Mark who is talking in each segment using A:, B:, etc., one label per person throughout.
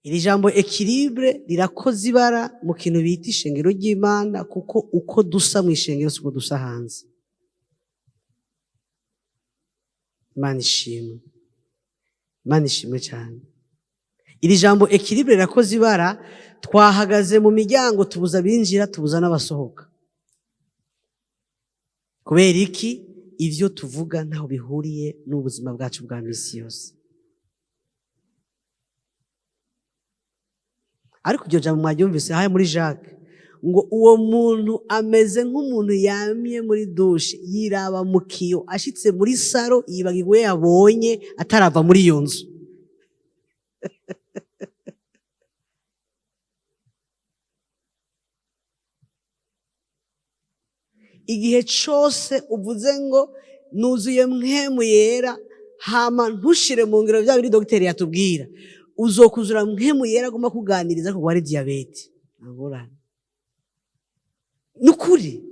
A: iri jambo equilibre rirakoze ibara mu kintu bita ishengero ry'Imana, kuko uko dusa mu ishengero siko dusa hanze. Imana ishimwe, Imana ishimwe cyane. Iri jambo equilibre rirakoze ibara, twahagaze mu miryango tubuza binjira tubuza n'abasohoka. Kubera iki? Ivyo tuvuga ntaho bihuriye n'ubuzima bwacu bwa misi yose. Ariko iryo jambo mwaryumvise haya muri Jacques ngo uwo muntu ameze nk'umuntu yamye muri dushe, yiraba mu kiyo, ashitse muri saro yibagirwa yabonye atarava muri iyo nzu. Igihe cyose uvuze ngo nuzuye mpwemu yera, hama ntushire mu ngiro bya biri dogiteri yatubwira, uzokuzura mpwemu yera agomba kuganiriza ko wari diabete. Ngorane nukuri,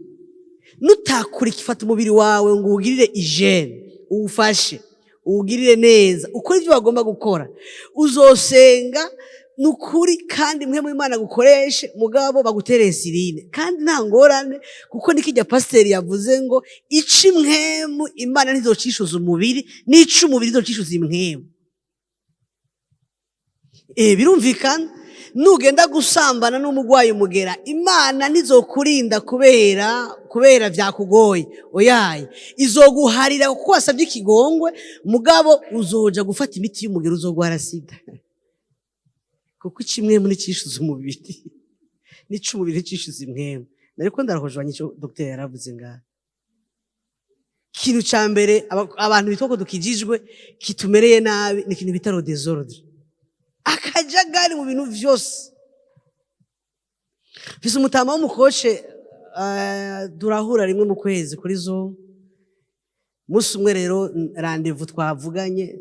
A: nutakuri kifata umubiri wawe ngo ugirire hygiene, uwufashe uwugirire neza, ukora ibyo bagomba gukora, uzosenga nukuri kandi mpwemu Imana gukoreshe, mugabo bagutereye sirine kandi nta ngorane, kuko nikijya pasiteri yavuze ngo ici mpwemu Imana ntizocishuza umubiri, n'ici umubiri ntizocishuza impwemu. Birumvikana, nugenda gusambana n'umugwayi umugera, Imana ntizokurinda kubera vyakugoye, oyaye izoguharira kuko wasabye ikigongwe, mugabo uzoja gufata imiti y'umugera uzogwara sida. Kuko icimwemu nticishuza umubiri, n'ici umubiri nticishuza impwemu. Nariko ndarahojwanya ico dogiteri yaravuze ngaha. Ikintu ca mbere abantu bitwa ko dukijijwe kitumereye nabi ni ikintu bita desordre, akajagari mu bintu vyose. Fise umutama w'umukoce durahura rimwe mu kwezi kuri Zoom. Musi umwe rero rendez-vous twavuganye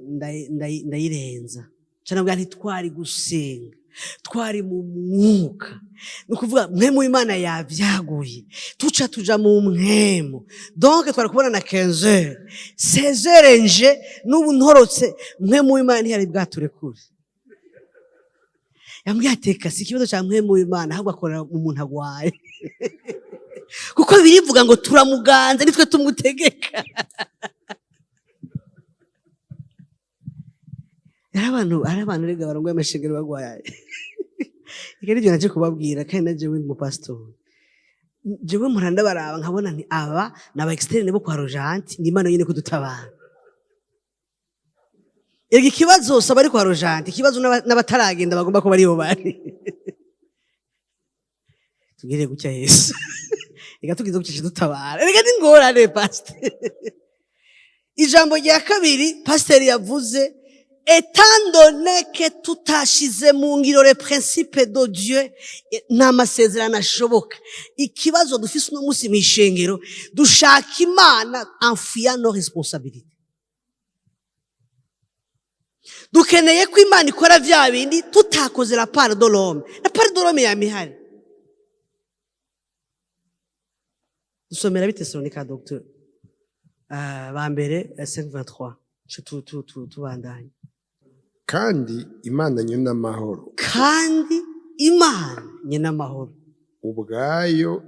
A: ndayirenza. Canabwa ntitwari gusenga, twari mu mwuka. Nukuvuga mpwemu Imana yavyaguye, tuja mu mpwemu. Donc twari kubona na 15h 16h nje n'ubu ntorotse, mpwemu Imana ntiyari bwaturekure. Yambwiye ateka si ikibazo cya mpwemu Imana, ahubwo akorera umuntu agwaye. Kuko birivuga ngo turamuganza nitwe tumutegeka. Ari abantu rega barongoye amashengero bagwaye. Ikindi byo naje kubabwira kandi naje we mu pastor. Jewe muranda baraba nkabona nti aba naba externe bo kwa Rojanti, ni Imana yene kudutabara. Ega ikibazo saba ari kwa Rojanti, ikibazo n'abataragenda bagomba ko bari bo bari. Tugire gucya Yesu. Ega tugize gucya dutabara. Ega ni ngorane pastor. Ijambo rya kabiri pastor yavuze, étant donné que tutashize mu ngiro le principe de Dieu, nta masezerano ashoboka. Ikibazo dufise no musi mishengero, dushaka Imana enfuyant nos responsabilités. Dukeneye ko Imana ikora vya bindi tutakoze la part de l'homme. La part de l'homme ya mihari. Dusomera bitesalonika docteur. Ba mbere 5:23. Tubandanye.
B: Kandi Imana nyina amahoro.
A: Kandi Imana nyina amahoro.
B: Ubwayo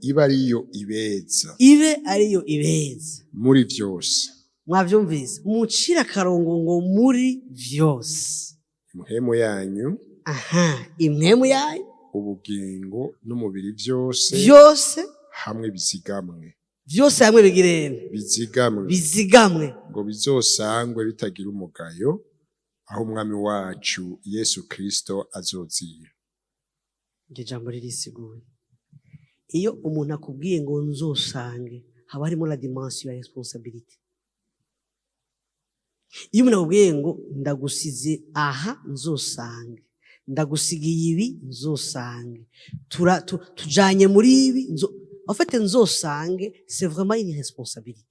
B: iba ariyo ibeza.
A: Ibe ariyo ibeza.
B: Muri vyose.
A: Mwavyumvise, mucira akarongo ngo muri vyose.
B: Impwemu yanyu.
A: Impwemu yanyu.
B: Ubugingo n'umubiri vyose.
A: Vyose.
B: Hamwe bizigamwe.
A: Vyose hamwe bigirene. Bizigamwe.
B: Ngo bizosangwe bitagira umugayo, aho umwami wacu Yesu Kristo azozira.
A: Iryo jambo ririsiguye. Iyo umuntu akubwiye ngo nzosange, haba harimo la dimension ya responsabilité. Iyo umuntu akubwiye ngo ndagusize aha nzosange, ndagusigiye ibi nzosange, tujanye muri ibi en fait nzosange, c'est vraiment une responsabilité.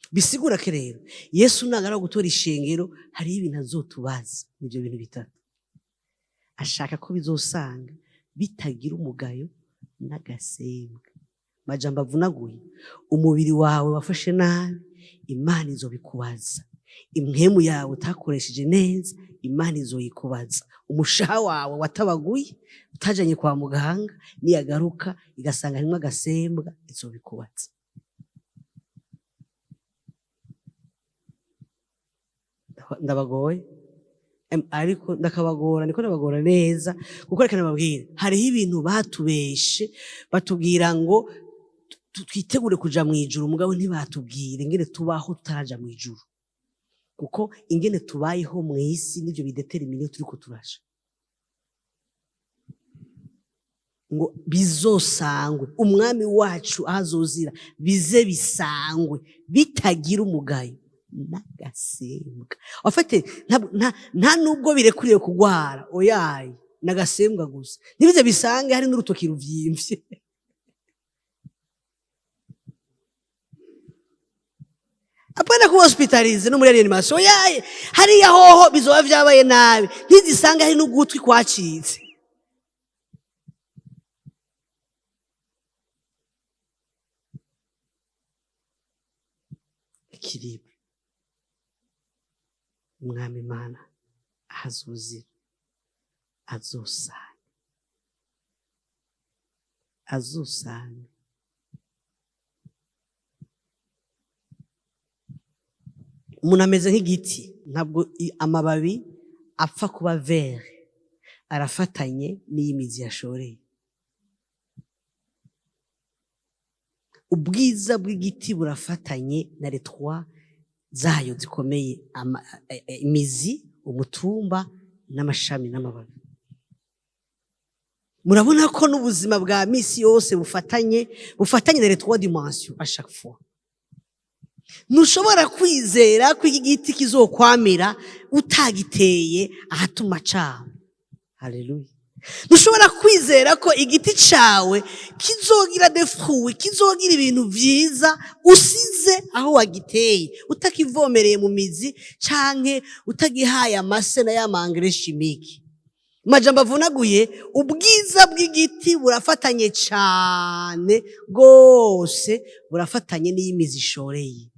A: Bisigura ko rero Yesu nagara gutora ishengero, hari ibintu azotubaza. Nibyo bintu bitatu ashaka ko bizosanga bitagira umugayo n'agasembwa. Majambo avunaguye, umubiri wawe wafashe nabi, Imana izobikubaza. impwemu yawe utakoresheje neza Imana izoyikubaza. Umushaha wawe watabaguye utajanye kwa muganga niyagaruka igasanga harimwo agasembwa izobikubaza. Ndabagoye ariko ndakabagora, niko ndabagora neza, kuko reka nababwire hariho ibintu batubeshe batubwira ngo twitegure kuja mwijuru, mugabo ntibatubwire ingene tubaho tutaraja mwijuru, kuko ingene tubayeho mw'isi nivyo bidetermine iyo turiko turaja. Ngo bizosangwe umwami wacu ahazozira, bize bisangwe bitagira umugayo n'agasembwa. Afate nta nubwo birekuriye kugwara, oyaye n'agasembwa gusa, ntibize bisange hari n'urutoki ruvyimvye. Apana ku hospitalize no muri reanimation, oyaye hariya hoho bizoba vyabaye nabi, ntizisange hari n'ugutwi kwacitse. Ikiribu umwami Imana ahazuzira azosanga umuntu ameze nk'igiti, ntabwo amababi apfa kuba vert, arafatanye n'iyimizi yashoreye. Ubwiza bw'igiti burafatanye na letwa zayo zikomeye, imizi, umutumba n'amashami n'amababi. Murabona ko n'ubuzima bwa misi yose bufatanye na letwa dimension à chaque fois. Ntushobora kwizera ko iki giti kizokwamira utagiteye ahatuma cama. Haleluya. Ntushobora kwizera ko igiti cawe kizogira des fruits, kizogira ibintu vyiza usize aho wagiteye, utakivomereye mu mizi canke utagihaye amase na ya engrais chimique. Majambo avunaguye, ubwiza bw'igiti burafatanye cane gose, burafatanye n'iyimizi ishoreye.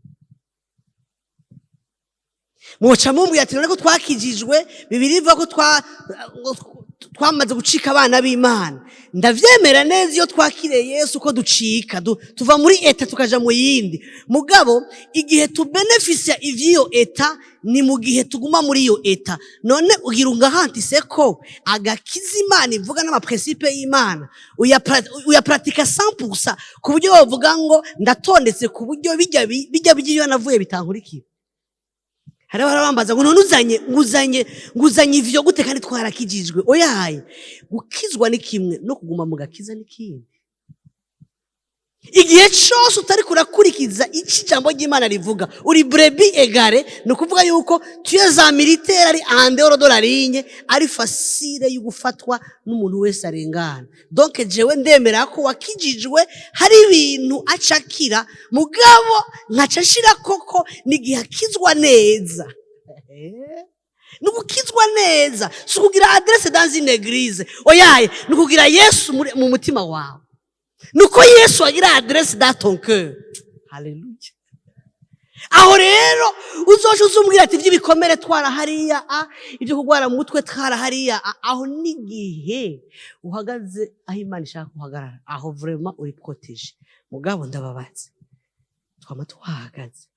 A: Muca mumbwira ati none ko twakijijwe, Bibiliya ivuga ko twamaze gucika abana b'Imana. Ndavyemera neza iyo twakiriye Yesu ko ducika, tuva muri eta tukaja mu yindi. Mugabo igihe tubenefisia ivyo eta ni mu gihe tuguma muri iyo eta. None ugira ungahantise ko agakiza Imana ivuga n'amaprincipe y'Imana uyapratika 100% ku buryo bavuga ngo ndatondetse ku buryo bijya by'iyo navuye bitankurikira. Hari barabambaza ngo none nguzanye ivyo gute kandi twarakijijwe. Oyaye gukizwa ni kimwe no kuguma mu gakiza ni kindi. Igihe cyose utari kurakurikiza iki jambo ry'Imana rivuga, uri brebis égare, no kuvuga yuko tuye za militaire ari en dehors de la ligne, ari facile y'ugufatwa n'umuntu wese arengana. Donc jewe ndemera ko wakijijwe hari ibintu acakira, mugabo nkacashira koko nigihe akizwa neza. Nukukizwa neza, sukugira adresse dans une église. Oyaye, nukugira Yesu mu mutima wawe. Nuko Yesu agira adresse dans ton cœur. Haleluya. Aho rero uzoje uzumbwira ati by'ibikomere twara hariya, ibyo kugwara mu mutwe twara hariya, aho nigihe uhagaze aho Imana ishaka kuhagarara, aho vraiment uri protege. Mugabo ndababaze, twama tuhagaze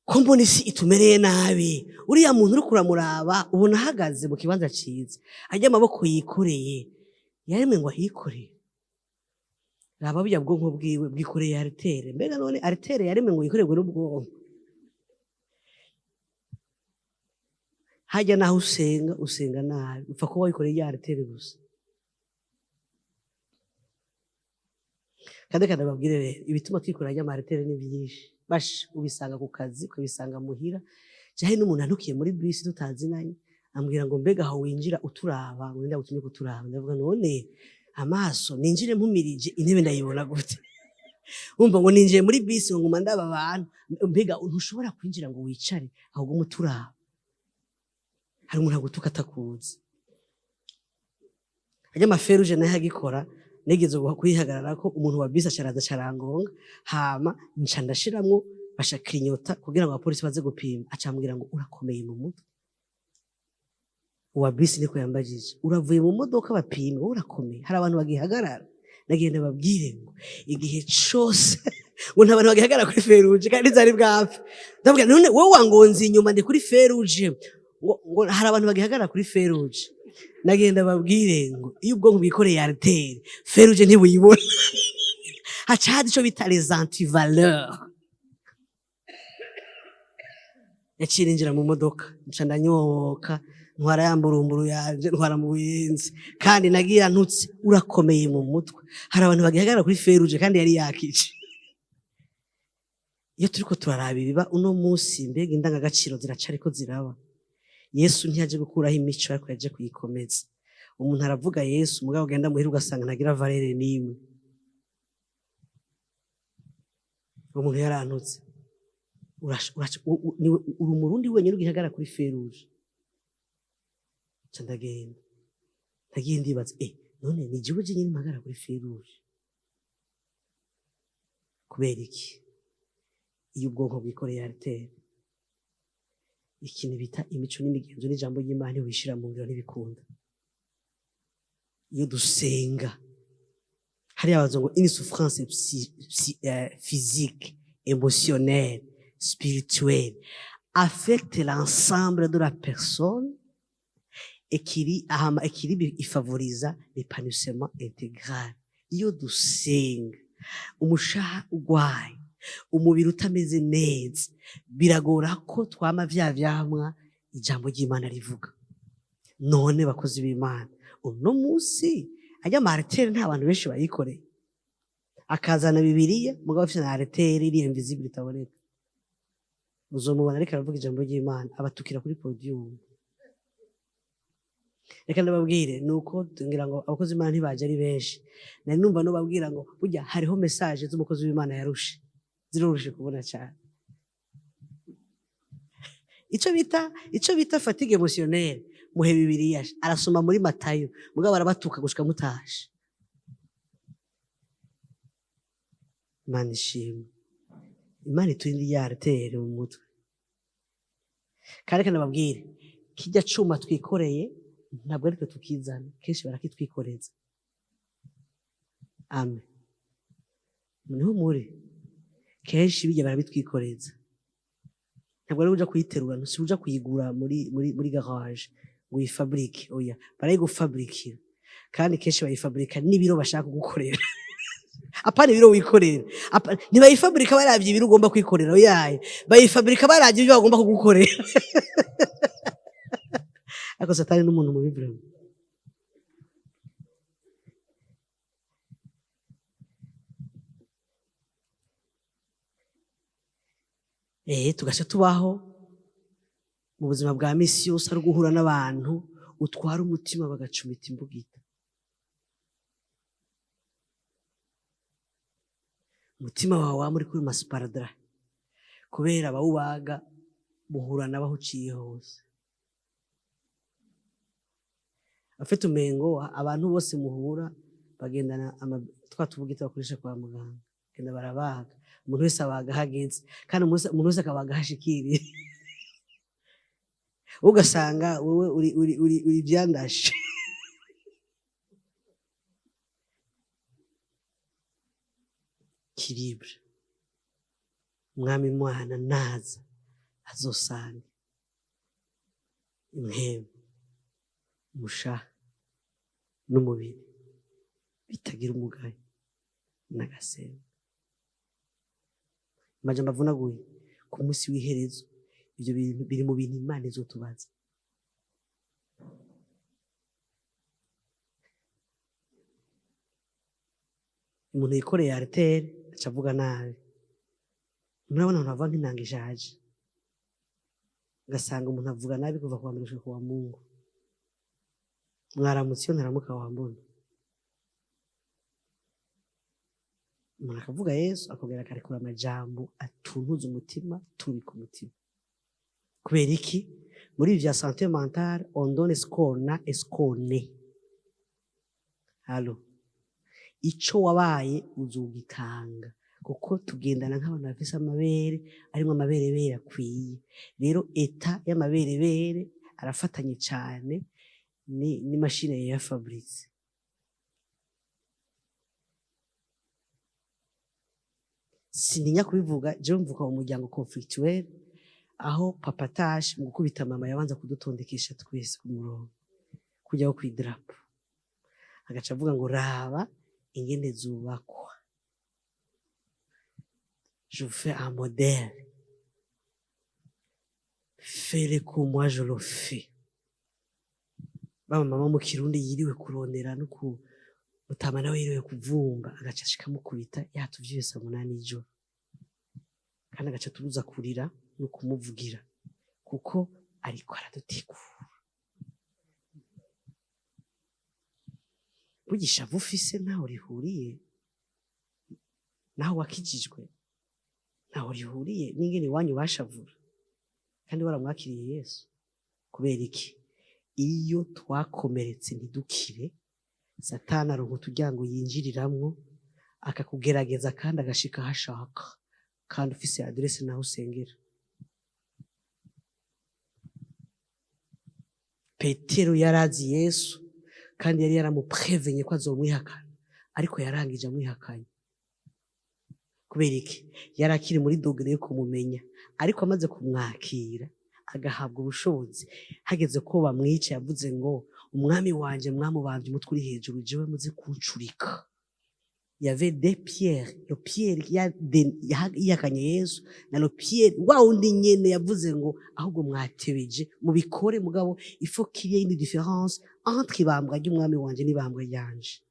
A: ko mbona isi itumereye nabi, uriya muntu uri kuramuraba ubona ahagaze mu kibanza ciza, ajya amaboko yikoreye, yaremwe ngo ahikoreye. Raba bya bwonko bwiwe bwikoreye aritere, mbega none aritere yaremwe ngo yikorerwe n'ubwonko. Hajya naho usenga nabi, upfa kuba wikoreye ya aritere gusa. Kandi babwire rero ibituma twikoranya amaritere ni byinshi. Bash ubisanga ku kazi, ukabisanga muhira. Jahe n'umuntu anukiye muri bisi tutazinanye, ambwira ngo mbega aho winjira uturaba, ngo nda gutumye kuturaba. Ndavuga none amaso ninjire mpumirije intebe ndayibona gute? Umva ngo ninjiye muri bisi ngo nguma ndaba abantu, mbega ntushobora kwinjira ngo wicare ahubwo muturaba. Hari umuntu agutuka atakuzi. Ajya maferuje nayo agikora, negeze kwihagarara ko umuntu wa bisi asharaza carangonga, hama nca ndashiramwo bashakirinyota kugira ngo abapolisi baze gupima, acambwira ngo urakomeye mu mutwe. Uwa bisi niko yambajije, uravuye mu modoka bapima, urakomeye, hari abantu bagihagarara. Nagenda babwire ngo igihe cyose ngo nta bantu bagihagarara kuri feruje kandi zari bwapfe. Ndabwira none wowe wangonze inyuma ndi kuri feruje, ngo hari abantu bagihagarara kuri feruje. Nagenda babwire ngo iyo ubwonko bwikoreye artère, feruje ntibuyibona. Hacaje ico bita les antivaleurs. Yacirinjira mu modoka, nca ndanyoka, ntwara yamburumburu yaje, ntwara mu buyenzi, kandi nagira ntutse, urakomeye mu mutwe. Hari abantu bagihagarara kuri feruje kandi yari yakice. Iyo turiko turaraba ibiba uno munsi, mbega indangagaciro ziracariko ziraba. Yesu ntiyaje gukuraho imico, ariko yaje kuyikomeza. Umuntu aravuga Yesu, mugabo ugenda muhira ugasanga ntagira valere n'imwe. Umuntu yarantutse. Uri umurundi wenyine ugihagarara kuri feruje. Ndagenda. Ndagiye ndibaza, none ni jewe nyine mpagara kuri feruje. Kubera iki? Iyo ubwonko bwikoreye artère, ikintu bita imico n'imigenzo n'ijambo ry'Imana wishira mu ngiro n'ibikunda. Iyo dusenga, hari abazo ngo une souffrance physique, émotionnelle, spirituelle affecte l'ensemble de la personne et qui ifavoriza l'épanouissement intégral. Iyo dusenga, umushaha ugwaye, umubiri utameze neza, biragora ko twama vyamwa ijambo ry'Imana rivuga. None bakozi b'Imana, uno munsi ajya martere nta bantu benshi bayikoreye. Akazana Bibiliya, mugabo afite na artère iri invisible itaboneka. Uzomubona ariko aravuga ijambo ry'Imana, abatukira kuri podium. Reka ndababwire nuko ngira ngo abakozi b'Imana ntibaje ari benshi. Nari numva no babwira ngo burya hariho message z'umukozi w'Imana yarushe. Zirorushe kubona cyane. Ico bita fatigue émotionnelle, muhe Bibiliya, arasoma muri Matayo, mugabo arabatuka gushika mutashe. Imana ishimwe. Imana iturinde ya artère mu mutwe. Kandi kanababwire, kijya cuma twikoreye ntabwo ariko tukizana, kenshi barakitwikoreza. Amen. Niho muri kenshi bijya barabitwikoreza. Ntabwo ari uja kuyiterura, ntusi uja kuyigura muri garage ngo uyifabrike, oya, barayigufabrikira. Kandi kenshi bayifabrika n'ibiro bashaka gukorera. Apana ibiro wikorera. Ntibayifabrika baravye ibiro ugomba kwikorera, oya, bayifabrika baravye ibyo bagomba kugukorera. Ako Satani n'umuntu mu Bibiliya. Tugasha tubaho mu buzima bwa misi yose ari guhura n'abantu utwara umutima bagacumita imbugita. Umutima wawe wamuri kuri masparadra kubera bawubaga buhura nabaho uciye hose. Afite umengo abantu bose muhura bagendana twatubugita bakoresha kwa muganga, kenda barabaga. Umuntu wese abaga hageze, kandi umuntu wese akabaga hashikiriye. Ugasanga wowe uri byandashe. Kiribre. Umwami Imana naza azosanga imhemu, umushaha n'umubiri bitagira umugayo n'agasembe. Majambo avunaguye ku munsi w'iherezo, ibyo bintu biri mu bintu Imana izotubaza. Umuntu yikoreye artère acavuga nabi. Murabona abantu bava nk'intanga ishaje, ugasanga umuntu avuga nabi kuva ku wa mbere gushika ku wa Mungu. Mwaramutse iyo ntaramuka wambona. Umuntu akavuga Yesu akongera akarekura amajambo atuntuza umutima, tubika umutima. Kubera iki? Muri vya santé mentale on donne ce qu'on a et ce qu'on est. Allo. Ico wabaye uzugitanga kuko tugendana nk'abantu bafise amabere arimwo amaberebere akwiye. Rero eta y'amaberebere arafatanye cyane ni mashine ya Fabrice. Sininya kubivuga, je mvuka mu muryango conflictuel aho papa Tash mu gukubita mama yabanza kudutondekesha twese ku murongo kujyaho kwidarapo, agaca avuga ngo raba ingene zubakwa, je fais un modèle, fais-le comme moi je le fais. Mama mu Kirundi yiriwe kurondera no ku Mutama nawe yiriwe kuvumba, agaca ashikamukubita yatuvyuye saa 8 y'ijoro, kandi agaca tubuza kurira no kumuvugira kuko ariko aradutegura. Bugisha bufise ntaho rihuriye, naho wakijijwe ntaho rihuriye n'ingene wanyu bashavura kandi waramwakiriye Yesu. Kubera iki? Iyo twakomeretse ntidukire, Satani aronka uturyango yinjiriramwo akakugerageza kandi agashika hashaka, kandi ufise adresse naho usengera. Petero yarazi Yesu kandi yari yaramuprevenye ko azomwihakana, ariko yarangije amwihakanye. Kubera iki? Yarakiri muri dogere yo kumumenya, ariko amaze kumwakira agahabwa ubushobozi, hageze ko bamwica yavuze ngo umwami wanje mwamubambye umutwe uri hejuru, jewe muze kuncurika. Yave de Pierre, le Pierre yakanye Yesu na le Pierre wa undi nyene yavuze ngo ahubwo mwatebeje mubikore, mugabo il faut qu'il y ait une différence entre ibambwa ry'umwami wanje n'ibambwa yanje.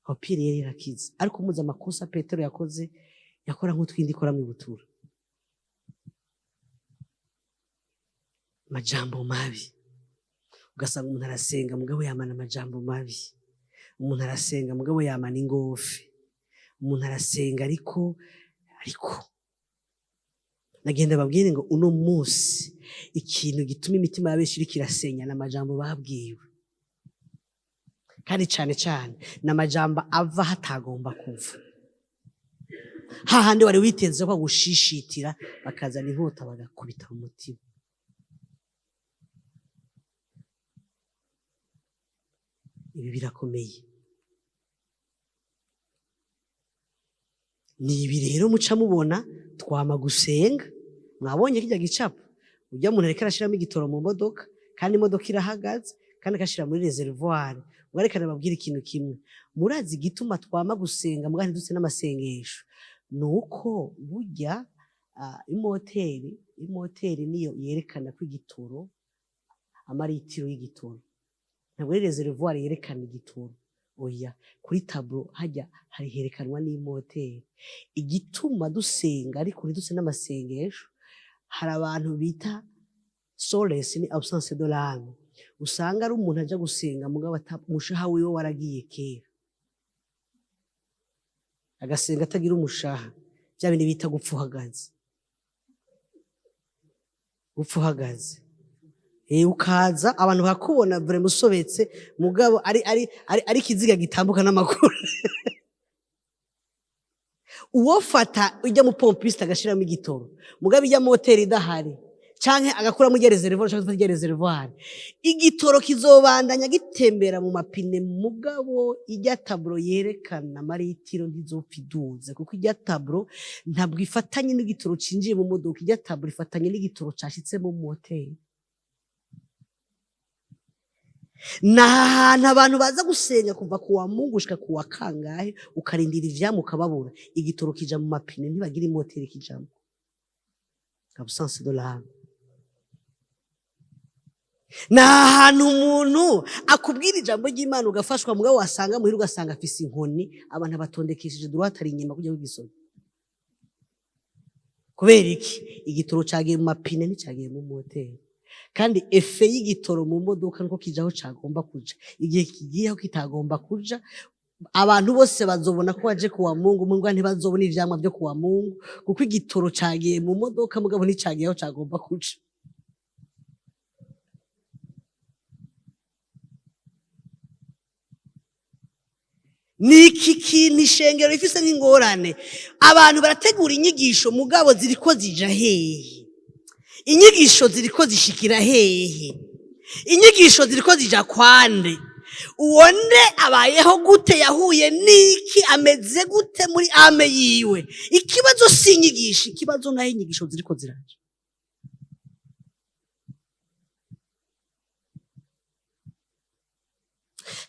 A: Aho Pierre yari yarakize, ariko muza amakosa Petero yakoze yakora nk'utwindi ikora mu butura. Majambo mabi, ugasanga umuntu arasenga mugabo yamana amajambo mabi, umuntu arasenga mugabo yamana ingofe, umuntu arasenga ariko nagenda babwire ngo uno munsi ikintu gituma imitima y'abenshi iriko irasenya n'amajambo babwiwe, kandi cyane cyane n'amajambo ava hatagomba kuva. Hahandi wari witeze ko gushishitira bakazana inkota bagakubita mu mutima. Ibi birakomeye. Ni ibi rero muca mubona twama gusenga. Mwabonye kijya gicapo, ujya umuntu areka arashiramo igitoro mu modoka, kandi imodoka irahagaze, kandi akashira muri reservoir. Mwarekana babwira ikintu kimwe, murazi gituma twama gusenga mugandi dutse n'amasengesho, nuko burya imoteri niyo yerekana ko igitoro amaritiro y'igitoro, ntabwo ari reservoir yerekana igitoro. Oya, kuri tableau hajya hari herekanwa n'imoteri. Igituma dusenga ariko ntidutse n'amasengesho, hari abantu bita solace ni absence de l'âme. Usanga ari umuntu aja gusenga mugabo umushaha wiwe waragiye kera, agasenga atagira umushaha, bya bindi bita gupfuhagaza. Ukaza abantu bakubona vre musobetse mugabo ari kiziga gitambuka n'amakuru. Uwofata ujya mu pompiste agashiramo igitoro mugabo ijya moteri idahari, canke agakura mu reservoir cyangwa mu reservoir, igitoro kizobandanya gitembera mu mapine, mugabo ijya tablo yerekana maritiro ntizopfiduze, kuko ijya tablo ntabwo ifatanye n'igitoro cinjiye mu modoka, ijya tablo ifatanye n'igitoro cashitse mu moteri. N'ahantu abantu baza gusenga kuva ku wa Mungu gushika ku wa kangahe, ukarindira ivyamo ukababura, igitoro kija mu mapine ntibagira imoteri kijamo. Absence de l'âme. N'ahantu umuntu akubwira ijambo ry'Imana ugafashwa mugabo wasanga muhira ugasanga afise inkoni, abantu batondekesheje droite ari inyuma kujya kugisoma. Kubera iki? Igitoro cagiye mu mapine nticagiye mu moteri. Kandi efe y'igitoro mu modoka nko kijaho cagomba kuja, igihe kigiyeho kitagomba kuja, abantu bose bazobona ko waje kuwa Mungu, Mungu ntibazobona ivyamwa byo kuwa Mungu, kuko igitoro cagiye mu modoka mugabo nticagiyeho cagomba kuja. ni iki kintu ishengero rifise nk'ingorane. Abantu barategura inyigisho mugabo ziriko zija hehe? Inyigisho ziriko zishikira hehe? Inyigisho ziriko zija kwande? Uwonde abayeho gute? Yahuye niki? Ameze gute muri ame yiwe? Ikibazo si inyigisho, ikibazo naho inyigisho ziriko ziraje.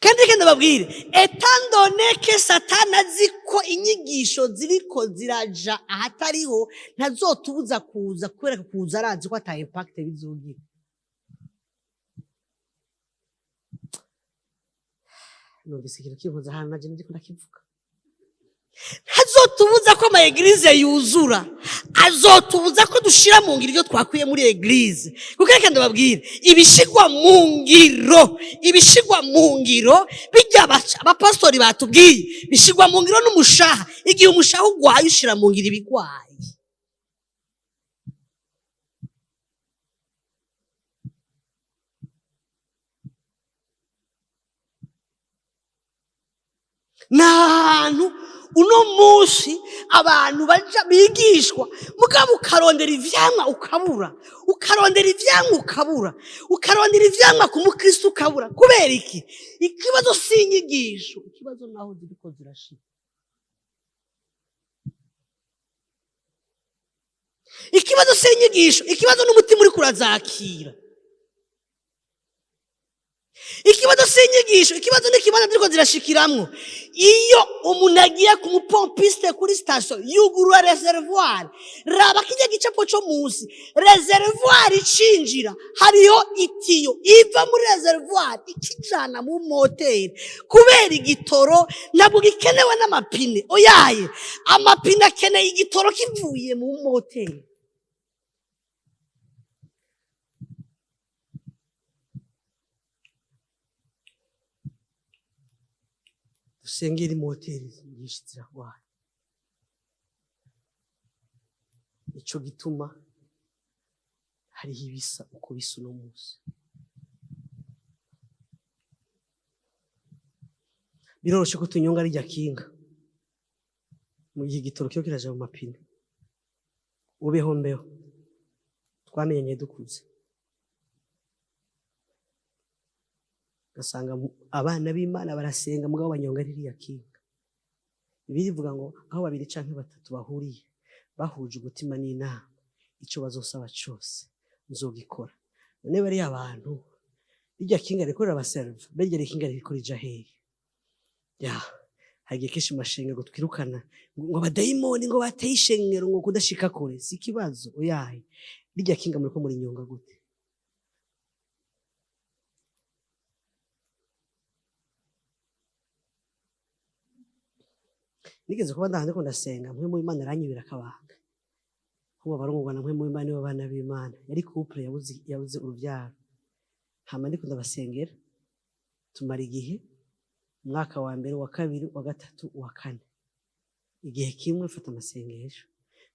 A: Kandi reka ndababwire, étant donné que Satani azi ko inyigisho ziriko ziraja ahatariho, ntazotubuza kuza, kubera ko kuza arazi ko ata impact bizogira. Numvise ikintu kinkoza ahantu naje ndiko ndakivuga. Ntazotubuza ko ama eglise yuzura, azotubuza ko dushira mu ngiro ibyo twakwiye muri eglise. Kuko reka ndababwire, ibishigwa mu ngiro bijya abapastori batubwiye, bishigwa mu ngiro n'umushaha. Igihe umushaha ugwaye ushira mu ngiro ibigwaye. N'ahantu uno munsi abantu baja bigishwa, mugabo ukarondera ivyamwa ukabura, ukarondera ivyamwa ku mukristo ukabura. Kubera iki? Ikibazo si inyigisho, ikibazo naho ziriko zirashika. Ikibazo si inyigisho, ikibazo n'umutima uri kurazakira. Ikibazo si inyigisho, ikibazo n'ikibazo ziriko zirashikiramwo. Iyo umuntu agiye ku mupompiste kuri station yugurura reservoir, raba kijya gicapo cyo munsi, reservoir icinjira, hariho itiyo iva muri reservoir ikijana mu moteri. Kubera igitoro ntabwo gikenewe n'amapine, oyaye amapine akeneye igitoro kivuye mu moteri. Sengeri moteri nyinshi ziragwaye. Ico gituma hariho ibisa uko bisa uno munsi. Biroroshe ko tunyonga rijya kinga mu gihe igitoro cyo kiraje mu mapine. Ubeho mbeho twamenye dukuze, gasanga abana b'Imana barasenga mugabo banyonga ririya kinga. Birivuga ngo aho babiri canke batatu bahuriye bahuje umutima n'inama, ico bazosaba cyose nzogikora. None bari abantu rijya kinga rikorera abaserve, berya rikinga rikorija hehe? Hagiye kishi mashenga ngo twirukana ngo abadayimoni ngo bateye ishengero ngo kudashika kure. Si kibazo, oyaye rijya kinga muri ko muri nyonga gute? Nigeze kuba ndahande ndasenga, mwe mu Imana aranyibira kabanga. Kuba barungwana mwe mu Imana nibo bana b'Imana. Yari couple yabuze urubyaro. Hama ndiko ndabasengera. Tumara igihe, umwaka wa mbere, wa kabiri, wa gatatu, wa kane. Igihe kimwe mfata amasengesho,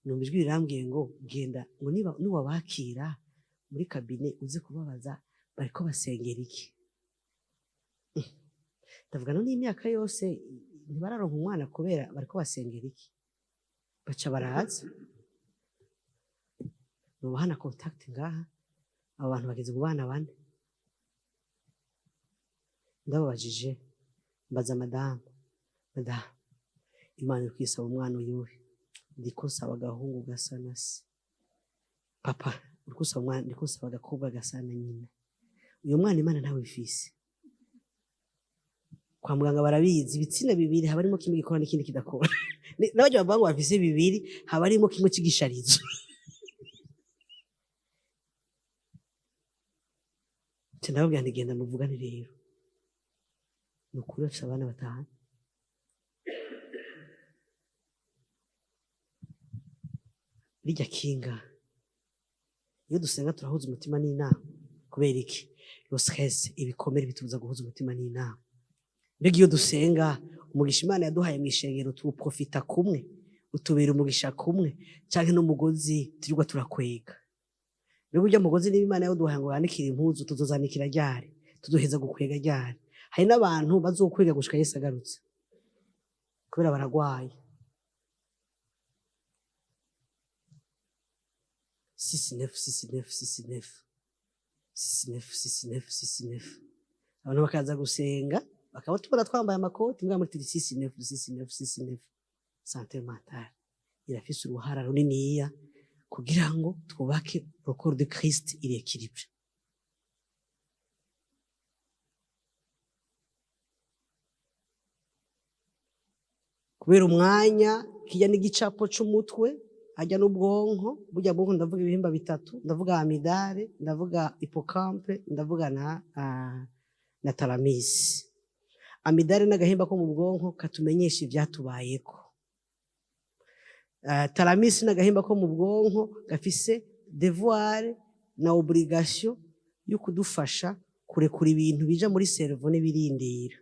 A: numva ijwi rirambwiye ngo genda ngo niba bakira muri kabine uze kubabaza bariko basengera iki. Ndavuga none imyaka yose ntibararonka umwana kubera bariko basengera iki? Baca baraza nuhana contact ngaha, abo bantu bageze mu bana bane. Ndababajije mbaza madame, Imana ikwisaba umwana uyuhe? Ndiko saba agahungu gasa na se. Papa uriko saba umwana, ndiko saba agakobwa gasa na nyina. Uyo mwana Imana ntawe ifise. Kwa muganga barabizi ibitsina bibiri haba arimo kimwe gikora n'ikindi kidakora. Nabaje bavuga ngo bafise bibiri haba arimo kimwe kigisharizo. Ndababwira ntigenda muvugane rero. Nukuri afise abana batanu. Rijya kinga iyo dusenga turahuza umutima n'inama. Kubera iki? Stress, ibikomere bitubuza guhuza umutima n'inama. Mbega iyo dusenga umugisha Imana yaduhaye mu ishengero tuwuprofita kumwe, utubera umugisha kumwe, canke n'umugozi turirwa turakwega. Mbega ujya mugozi niba Imana yaduhaye ngo yanikira impuzu tuzozanikira ryari, tuzoheza gukwega ryari? Hari n'abantu bazokwega gushika Yesu agarutse. kubera baragwaye. 69. Abantu bakaza gusenga bakaba tubona twambaye amakoti mbwa muri 69. Santé mentale irafise uruhara runiniya kugira ngo twubake le corps de Christ il équilibre. Kubera umwanya kijya n'igicapo c'umutwe hajya n'ubwonko, burya bwonko ndavuga ibihimba bitatu, ndavuga amidale, ndavuga hippocampe, ndavuga na thalamus. Amidale n'agahimba ko mu bwonko katumenyesha ivyatubayeko. Thalamus n'agahimba ko mu bwonko gafise devoir na obligation yo kudufasha kurekura ibintu bija muri cerveau n'ibirindira.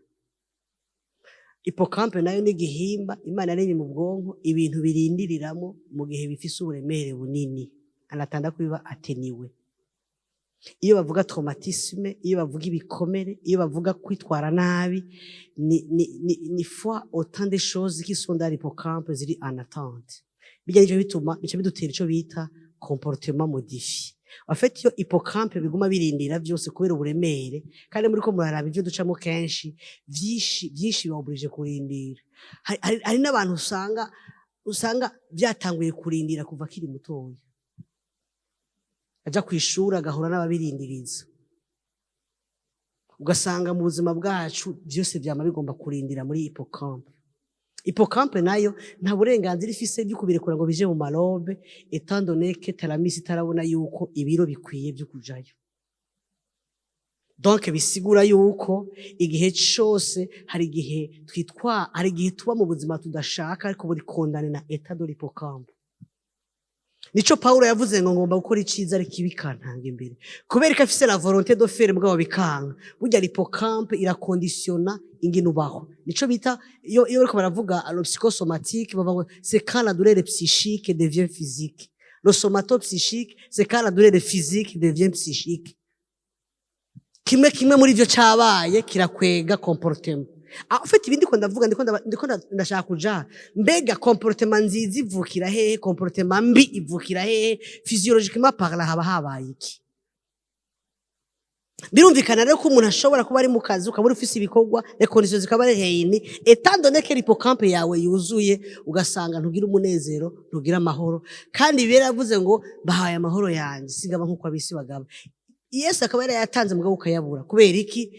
A: Hippocampe nayo ni gihimba Imana yaremye mu bwonko ibintu birindiriramo mu gihe bifise uburemere bunini, anatanda kubiba ateniwe. Iyo bavuga traumatisme, iyo bavuga ibikomere, iyo bavuga kwitwara nabi, ni fois autant de choses qui sont dans l'hippocampe ziri en attente. Bijya n'ivyo bituma bica bidutera ico bita comportement modifié. En fait iyo hippocampe biguma birindira vyose kubera uburemere, kandi muri ko muraraba ivyo ducamo kenshi vyinshi baobrije kurindira. Hari n'abantu usanga byatanguye kurindira kuva kiri mutoya, aja kwishura agahura n'ababirindiriza, ugasanga mu buzima bwacu byose byama bigomba kurindira muri hippocampe. Hippocampe nayo nta burenganzira ifise byo kubirekura ngo bije mu malobe, étant donné que thalamus itarabona yuko ibiro bikwiye byo kujayo. Donc bisigura yuko igihe cyose hari igihe tuba mu buzima tudashaka ariko buri kondane na état de l'hippocampe. Nico Paulo yavuze ngo ngomba gukora iciza ariko ibikantanga imbere, kubera ko afise la volonté de faire mbwa bikanga. Burya l'hippocampe irakonditiona ingene ubaho. Nico bita iyo ariko baravuga le psychosomatique bavuga c'est quand la douleur psychique devient physique. Le somatopsychique c'est quand la douleur physique devient psychique. Kimwe muri ivyo cabaye kirakwega comportement. En fait ibindi ko ndavuga ndiko ndashaka kuja mbega comportement nziza ivukira hehe, comportement mbi ivukira hehe, physiologiquement parlant haba habaye iki? Birumvikana rero ko umuntu ashobora kuba ari mu kazi ukabura ufise ibikorwa conditions zikaba ari heyini, étant donné que l'hippocampe yawe yuzuye ugasanga ntugira umunezero, ntugira amahoro, kandi biravuze ngo bahaye amahoro yanjye singaba nkuko abisi bagaba. Yesu akaba yatanze mugabo ukayabura kubera iki?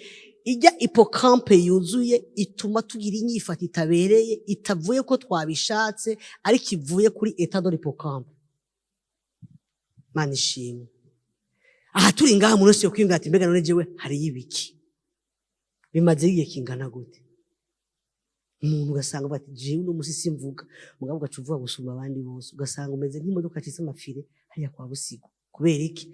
A: Ijya hippocampe yuzuye ituma tugira inyifata itabereye, itavuye ko twabishatse ariko ivuye kuri état de l'hippocampe. Manishimwe. Aha turi ngaha mu nsi yo kwinga ati mbega none jewe hari yibiki? Bimaze igihe kingana gute? Umuntu ugasanga bati jewe no musisi mvuga, mugabo ugacuvuga gusumba abandi bose, ugasanga umeze nk'imodoka cise amafire hariya kwa Busigo. Kubera iki?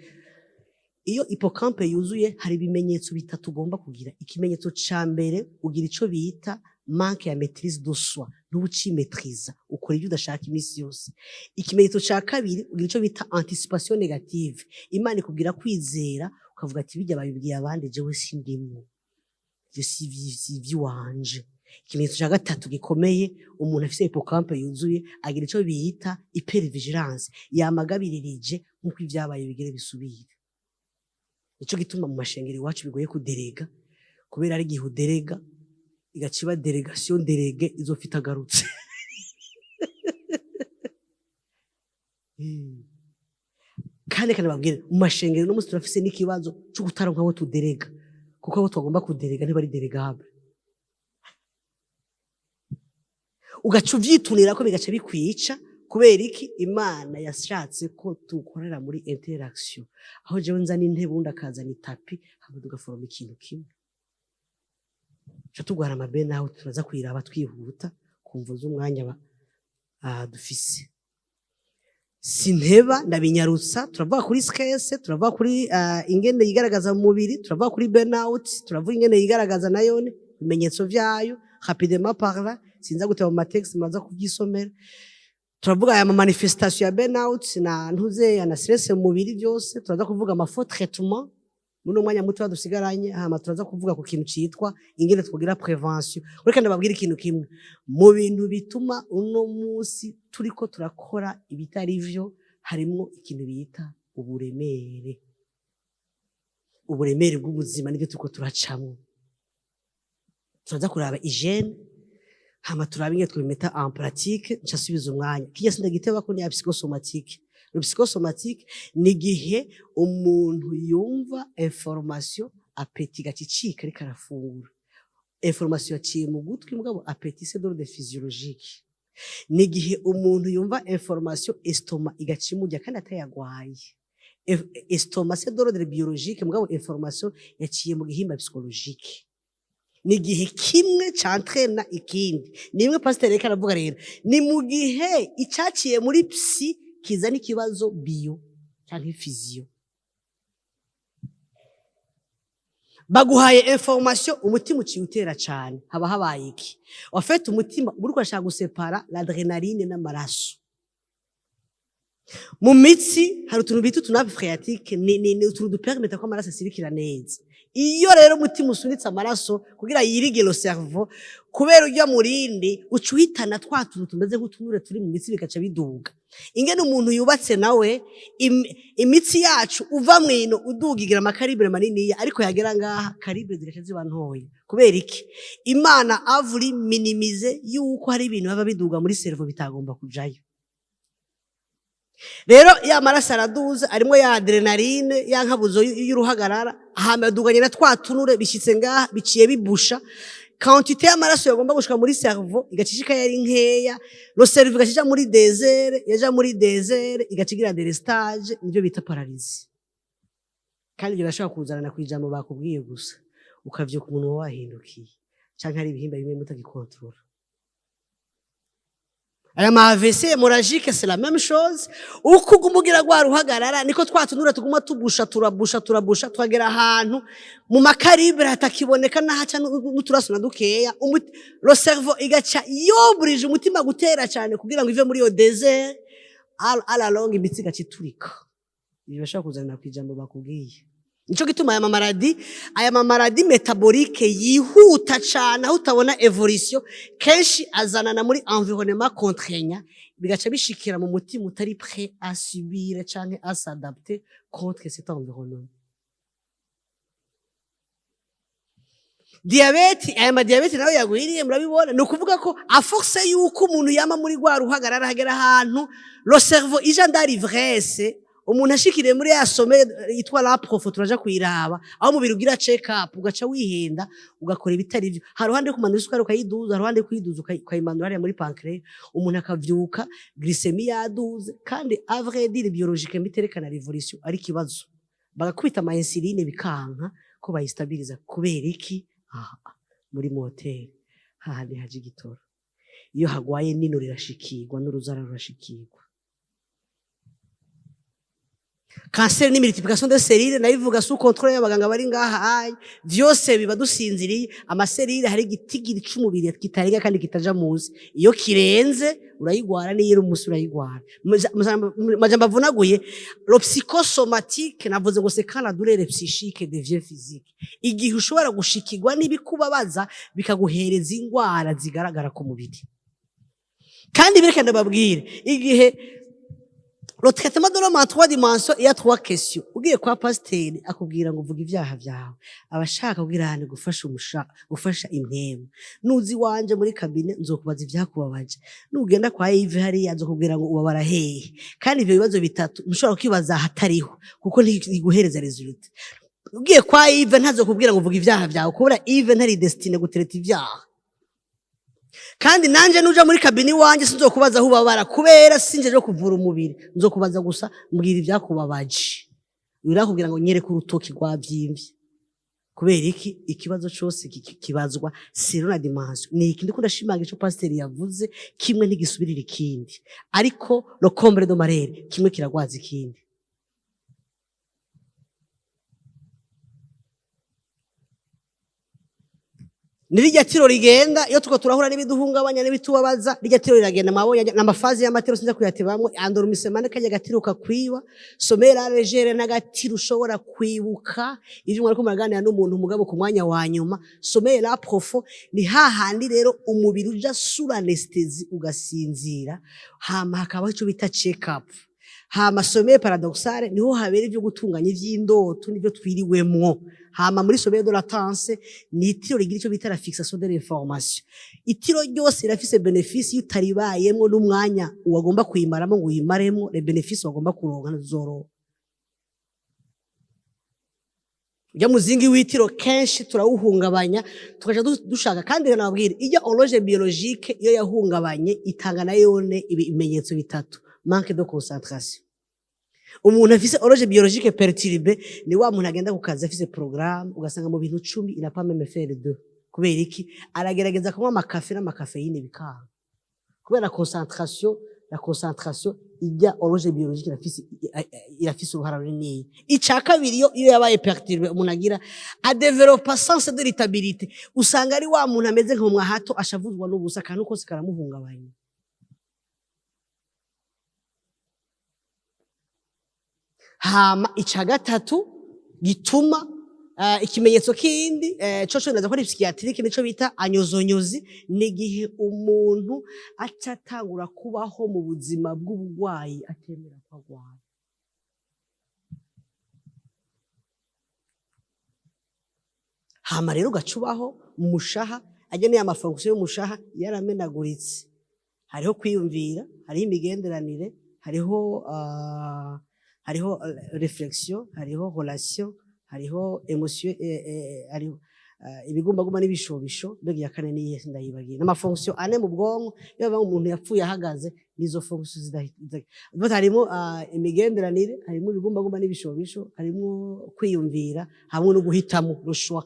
A: Iyo hippocampe yuzuye hari ibimenyetso bitatu ugomba kugira. Ikimenyetso ca mbere ugira ico bita manque ya maîtrise de soi, n'ubucimetriza, ukora ibyo udashaka imisi yose. Ikimenyetso ca kabiri ugira ico bita anticipation négative, Imana ikubwira kwizera ukavuga ati bijya babibwiye abandi jewe sindimwe, je si viwanje. Ikimenyetso ca gatatu gikomeye umuntu afise hippocampe yuzuye agira ico bita hypervigilance, yamagabiririje nkuko ivyabaye bigere bisubire. Ico gituma mu mashengero iwacu bigoye kuderega, kubera ari gihe uderega igaciba delegation delege izofita agarutse. Kandi babwire mu mashengero no musi turafise n'ikibazo cyo gutaronka aho tuderega, kuko abo twagomba kuderega ntibari delegable. Ugaca uvyitunira ko bigaca bikwica. Kubera iki? Imana yashatse ko tukorera muri interaction, aho jewe nzana intebe undi akazana itapi hama tugaforoma ikintu kimwe. Tugwara amabena aho turaza kwiraba twihuta kumva z'umwanya dufise. Sinteba ndabinyarutsa, turavuga kuri stress, turavuga kuri ingene yigaragaza mu mubiri, turavuga kuri burnout, turavuga ingene yigaragaza nayone ibimenyetso vyayo rapidement parlant, sinza guteba mu matext maza kuvyisomera. Turavuga aya manifestation ya burnout na ntuze na stress mu mubiri byose, turaza kuvuga ama faux traitement muno mwanya muto dusigaranye hama turaza kuvuga ku kintu citwa ingene twogira prevention. Ureka ndababwira ikintu kimwe mu bintu bituma uno munsi turiko turakora ibitari vyo, harimwo ikintu bita uburemere bw'ubuzima nibyo turiko turacamwo. Turaza kuraba hygiene hama turabe ingene twimeta en pratique. Ncasubiza umwanya kiya sindagiteba ko ni psychosomatique. Le psychosomatique ni gihe umuntu yumva information appétit gacicika ariko arafungura, information yaciye mu gutwi mugabo appétit c'est d'ordre physiologique. Ni gihe umuntu yumva information estomac igacimujya kandi atayagwaye. Estomac c'est d'ordre biologique mugabo information yaciye mu gihimba psychologique. Ni gihe kimwe cantrena ikindi. Nimwe pasteur reka aravuga rero ni mu gihe icaciye muri psy kizana ikibazo bio canke physio. Baguhaye information umutima uciye utera cyane, haba habaye iki? En fait umutima buriko ashaka gusepara l'adrénaline n'amaraso. Mu mitsi hari utuntu bita utunabe phréatique ni utuntu dupermeta ko amaraso asirikira neza. Iyo rero umutima usunitse amaraso kugira yirige le cerveau, kubera ujya murindi ucuhitana twa tuntu tumeze nk'utunure turi mu mitsi bikaca biduga. Ingene umuntu yubatse nawe imitsi yacu uva mwino udugigira amakaribre manini ariko yagera ngaha karibre zigaca ziba ntoya. Kubera iki? Imana avuri minimize yuko hari ibintu baba biduga muri cerveau bitagomba kujayo. Rero ya maraso araduza arimo ya adrenaline ya nkabuzo y'uruhagarara ahameduganye na twatunure bishitse ngaha biciye bibusha. Quantité y'amaraso yagomba gushika muri cerveau igacishika yari nkeya, lo cerveau igacija muri désert, yaja muri désert igacigira délestage, nivyo bita paralysie. Kandi byo bashaka kuzana kwijambo bakubwiye gusa ukavyuka umuntu wahindukiye canke hari ibihimba bimwe mutagikontrola. Aya ma AVC hémorragique c'est la même chose. Uko gumugira gwa ruhagarara niko twatunura tuguma tubusha turabusha twagera ahantu mu makaribre hatakiboneka nahaca n'uturaso na dukeya. Le cerveau igaca yobrije umutima gutera cyane kugira ngo ive muri yo désert à la longue imitsi gaciturika. Ibyo bashaka kuzana kwijambo bakubwiye. Nico gituma aya mamaladi metabolique yihuta cyane aho utabona evolution kenshi azanana muri environnement contraignant bigaca bishikira mu mutima utari prêt à subir canke à s'adapter contre cet environnement. Diabete, aya diabete nawe yagwiriye murabibona, no kuvuga ko a force yuko umuntu yama muri gwa ruhagarara hagera ahantu le cerveau ija ndari ivresse. Umuntu ashikiriye muri ya some yitwa la prof turaja kuyiraba aho mubiri ugira check up ugaca wihenda ugakora ibitari byo. Haruhande kumanura isukari ukayiduza, haruhande kuyiduza ukayimanura hariya muri pancreas, umuntu akavyuka glycemie yaduze. Kandi à vrai dire biologique mbiterekana revolution ari kibazo, bagakubita ama insuline bikanka ko bayistabiliza. Kubera iki? Muri motel hahandi haje igitoro, iyo hagwaye nino rirashikirwa n'uruzara rurashikirwa. Cancer ni multiplication de cellules nayivuga sous contrôle y'abaganga bari ngaha vyose biba dusinziriye. Amaserire hari gitigiri c'umubiri kitarenga kandi kitaja muzi, iyo kirenze urayigwara niyo umusi urayigwara. Majambo avunaguye le psychosomatique navuze ngo c'est quand la douleur psychique devient physique. Igihe ushobora gushikirwa n'ibikubabaza bikaguhereza ingwara zigaragara ku mubiri. Kandi bireke ndababwire igihe le traitement de l'homme en 3 dimensions, il y a 3 questions. Ugiye kwa pasteur akubwira ngo uvuga ivyaha vyawe, abashaka kugira hane gufasha impemu. Nuzi wanje muri kabine nzokubaza ivyakubabaje. Nugenda kwa Yves hari yazokubwira ngo ubabara hehe. Kandi ivyo bibazo bitatu mushobora kwibaza hatariho kuko ntiguhereza result. Ugiye kwa Yves ntazokubwira ngo uvuga ivyaha vyawe kubera Yves ntari destine gutereta ivyaha. Kandi nanje nuja muri kabini wanje sinzokubaza aho ubabara kubera sinje jo kuvura umubiri, nzokubaza gusa mbwira ivyakubabaje. Birakubwira ngo nyereke urutoki rwavyimvye. Kubera iki? Ikibazo cyose kibazwa sur la dimension. Ni ikindi ko ndashimangira cyo pasteur yavuze, kimwe ntigisubirira ikindi, ariko le comble de marere kimwe kiragwaza ikindi. Nirya tiro rigenda iyo tuko turahura n'ibiduhungabanya n'ibitubabaza rirya tiro riragenda mwabonye n'amafazi y'amatiro sinza kuyatebamwe andormissemane kajya gatiro kakwiba somera legere n'agatiro ushobora kwibuka ivyo mwariko muraganira n'umuntu mugabo ku mwanya wa nyuma somera profo ni hahandi rero umubiri uja sura anesthesie ugasinzira hama hakabaho ico bita check up hama sommeil paradoxale niho habera ivyo gutunganya ivy'indoto nivyo twiriwemwo hama muri sommeil de latence ni itiro rigira ico bita la fixation de l'information itiro ryose rirafise benefice iyo utaribayemwo n'umwanya wagomba kuyimaramo ngo uyimaremwo les bénéfices wagomba kuronka ntuzoroha ujya muzingi w'itiro kenshi turawuhungabanya tukaja dushaka kandi nababwira ijya horloge biologique iyo yahungabanye itanga na yone ibimenyetso bitatu manque de concentration umuntu afise horloge biologique perturbée ni wa muntu agenda kukaza afise programme ugasanga mu bintu 10 il n'a pas même fait les deux kubera iki aragerageza kunywa amakafe n'amakafeine bikanga kubera la concentration ijya horloge biologique irafise uruhara runini ica kabiri iyo yabaye perturbée umuntu agira a développer sens de irritabilité usanga ari wa muntu ameze nko mwahato ashavuzwa n'ubusa kandi uko sikaramuhungabanya hama ica gatatu gituma ikimenyetso kindi coco ndaza ko ari psychiatrique nico bita anyozonyozi ni gihe umuntu acatangura kubaho mu buzima bw'ubugwayi atemera kwagwaye hama rero gacubaho mu mushaha ageneye amafonction y'umushaha yaramenaguritse hariho kwiyumvira hariho imigenderanire hariho réflexion hariho relation hariho emotion hariho ibigumbaguma n'ibishobisho mbega yakane niye ndayibagiye n'amafonction ane mu bwonko iyo baba umuntu yapfuye ahagaze nizo fonction zidahita harimo imigenderanire harimo ibigumbaguma n'ibishobisho harimo kwiyumvira hamwe no guhitamo rushwa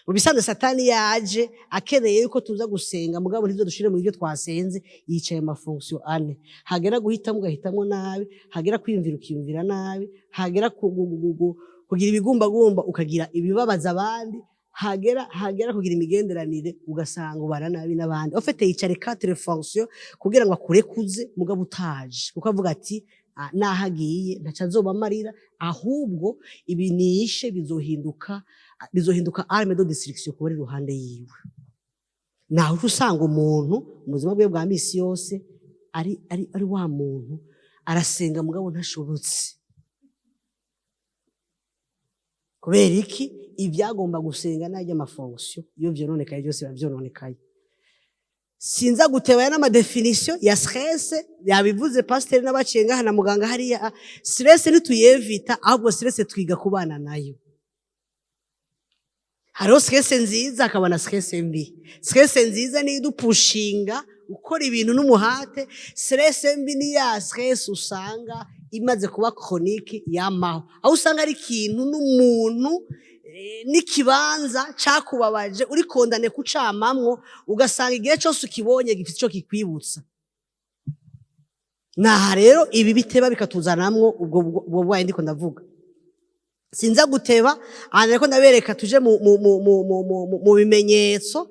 A: mu bisanzwe satani yaje akeneye yuko tuza gusenga mugabo ntizo dushire mu ivyo twasenze yicaye amafonction ane hagera guhitamo ugahitamo nabi hagera kwiyumvira ukiyumvira nabi hagera kugira ibigumbagumba ukagira ibibabaza abandi hagera kugira imigenderanire ugasanga ubana nabi n'abandi ofete yicare 4 fonctions kugira ngo akurekuze mugabo utaje kuko avuga ati nahagiye ntaca azobamarira ahubwo ibinishe bizohinduka arme de destruction kubera iruhande yiwe naho usanga umuntu mu buzima bwe bwa misi yose ari wa muntu arasenga mugabo ntashobotse kubera iki ivyagomba gusenga najya amafonction iyo vyononekaye byose bavyononekaye sinza gutebaya n'amadefinition ya stress yabivuze pasteur n'abacenga hana muganga hariya stress nituyevita ahubwo stress twiga kubana nayo hariho stress nziza akabana stress mbi stress nziza ni idupushinga ukora ibintu n'umuhate stress mbi ni ya stress usanga imaze kuba chronique yamaho aho usanga ari ikintu n'umuntu n'ikibanza cakubabaje uri kondane kucamamwo ugasanga igihe cyose ukibonye gifite ico kikwibutsa na rero ibi biteba bikatuzanamwo ubwo bwaye ndiko ndavuga sinza guteba ariko ndabereka tuje mu bimenyetso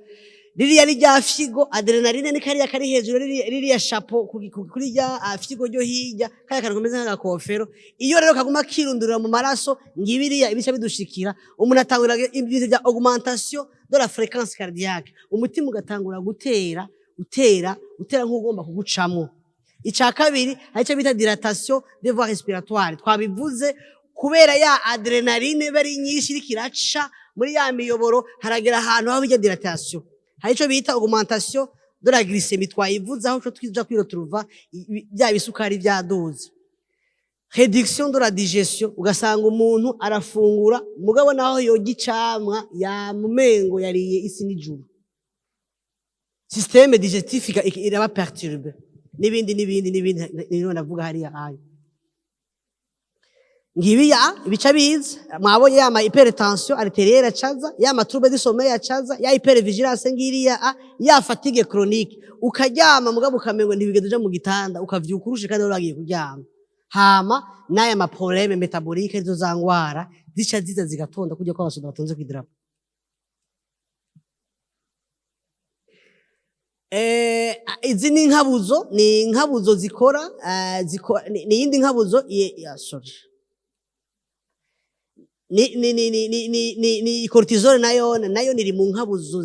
A: ririya rya figo adrenaline ni kariya kari hejuru ririya chapeau kuri rya figo ryo hirya kaya karakomeza nk'agakofero iyo rero kaguma kirundurira mu maraso ngibiriya ibice bidushikira umuntu atangura ibintu bya augmentation de la fréquence cardiaque umutima ugatangura utera nk'ugomba kugucamo ica kabiri arico bita dilatation des voies respiratoires twabivuze kubera ya adrenaline bari nyinshi rikiraca muri ya miyoboro haragera ahantu aho bijya dilatation harico bita augmentation de la glycémie twayivuze aho cyo twija kwiroturuva bya bisukari byaduze réduction de la digestion ugasanga umuntu arafungura mugabo naho yogicamwa ya mumengo yariye isi n'ijuru système digestif iraba perturbé n'ibindi niyo navuga hariya ayo ngibiya ibica biza mwabonye ya hypertension artérielle acaza ya trouble du sommeil acaza ya hypervigilance ngiriya ya fatigue chronique ukaryama mugabo ukamengo ntibigeze mu gitanda ukavyuka urushe kandi uragiye kuryama hama naya problème métabolique zo zangwara zica ziza zigatonda kujya kwa basoda batonze kwidrapo izi ni inkabuzo zikora ni yindi nkabuzo sorry ni cortisol nayo iri mu nkabuzo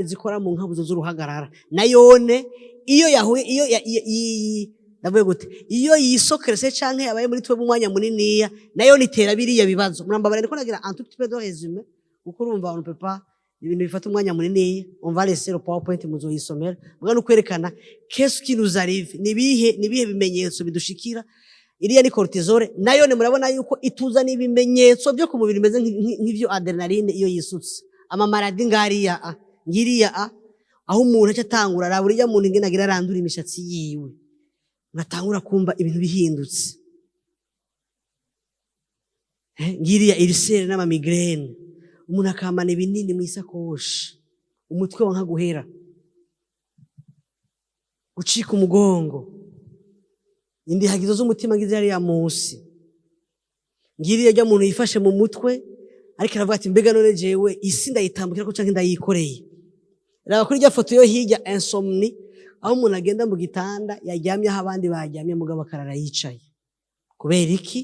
A: zikora mu nkabuzo z'uruhagarara nayone iyo yahuye ndavuye gute iyo yisokerese canke yabaye muri twe mu mwanya muniniya nayo nitera biriya bibazo murambabara ndiko nagira un tout petit peu de résumé kuko urumva on peut pas ibintu bifata umwanya munini on va laisser le PowerPoint muzoyisomera mugana ukwerekana qu'est-ce qui nous arrive nibihe bimenyetso bidushikira iriya ni cortisol nayo ne murabona yuko ituza n'ibimenyetso byo ku mubiri bimeze nk'ivyo adrenaline iyo yisutse ama maladi ngiriya aho umuntu acatangura araburiya muntu ingene agira arandura imishatsi yiwe natangura kumva ibintu bihindutse ngiriya irisere n'ama migraine umuntu akamana ibinini mu isakoshi umutwe wanka guhera gucika umugongo indi hagizo z'umutima ngize yari ya munsi ngiriya rya muntu yifashe mu mutwe ariko aravuga ati mbega none jewe isi ndayitambukira ko canke ndayikoreye raba kuri rya foto yo hirya insomnie aho umuntu agenda mu gitanda yaryamye aho abandi baryamye mugabo akarara yicaye kubera iki